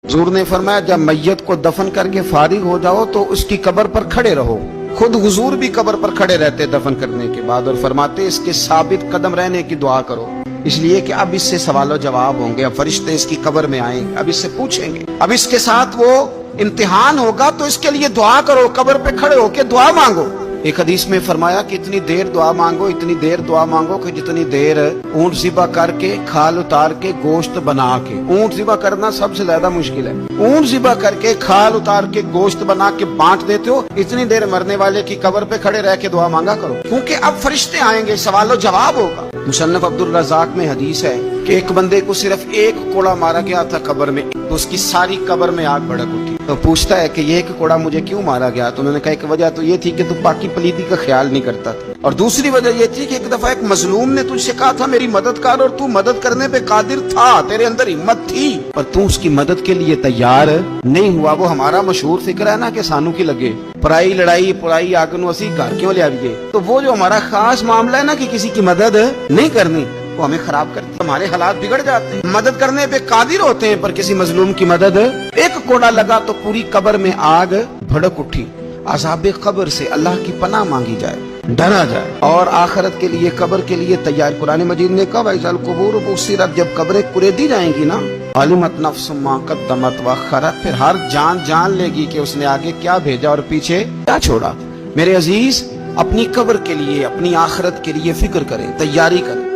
हुजूर ने फरमाया जब मैयत को दफन करके फारिग हो जाओ तो उसकी कब्र पर खड़े रहो। खुद हुजूर भी कब्र पर खड़े रहते दफन करने के बाद, और फरमाते इसके साबित कदम रहने की दुआ करो, इसलिए कि अब इससे सवालों जवाब होंगे, अब फरिश्ते इसकी कब्र में आएंगे, अब इससे पूछेंगे, अब इसके साथ वो इम्तिहान होगा, तो इसके लिए दुआ करो, कब्र पे खड़े होके दुआ मांगो। एक हदीस में फरमाया कि इतनी देर दुआ मांगो, इतनी देर दुआ मांगो कि जितनी देर ऊंट ज़िबा करके खाल उतार के गोश्त बना के, ऊंट ज़िबा करना सबसे ज्यादा मुश्किल है, ऊंट ज़िबा करके खाल उतार के गोश्त बना के बांट देते हो, इतनी देर मरने वाले की कब्र पे खड़े रह के दुआ मांगा करो, क्योंकि अब फरिश्ते आएंगे, सवालो जवाब होगा। मुसन्नफ अब्दुल रज़ाक में हदीस है कि एक बंदे को सिर्फ एक कोड़ा मारा गया था कब्र में, तो उसकी सारी कब्र में आग भड़क उठी। तो पूछता है कि ये एक कोड़ा मुझे क्यों मारा गया? तो उन्होंने कहा एक वजह तो ये थी कि तू पाकी पलीदी का ख्याल नहीं करता था, और दूसरी वजह ये थी कि एक दफा एक मजलूम ने तुझसे कहा था मेरी मदद कर, और तू मदद करने पे कादिर था, तेरे अंदर हिम्मत थी, और तू उसकी मदद के लिए तैयार नहीं हुआ। वो हमारा मशहूर फिक्र है ना कि सानू की लगे पराई लड़ाई पुराई आग नू असी घर क्यों ले आइए। तो वो जो हमारा खास मामला है ना कि किसी की मदद नहीं करनी, वो हमें खराब करती है, हमारे हालात बिगड़ जाते हैं। मदद करने पे कादिर होते हैं पर किसी मजलूम की मदद, एक कोड़ा लगा तो पूरी कब्र में आग भड़क उठी। अज़ाबे कब्र से अल्लाह की पनाह मांगी जाए, डरा जाए, और आखिरत के लिए कब्र के लिए तैयार। कुरान मजीद ने कहा वैज़ल कुबूर बुस्सिरत, जब कब्रें कुरेदी जाएंगी ना, अलिमत नफ्सुम मा क़द्दमत व अख़रत, फिर हर जान जान लेगी कि उसने आगे क्या भेजा और पीछे क्या छोड़ा। मेरे अजीज, अपनी कब्र के लिए अपनी आखिरत के लिए फिक्र करें, तैयारी करें।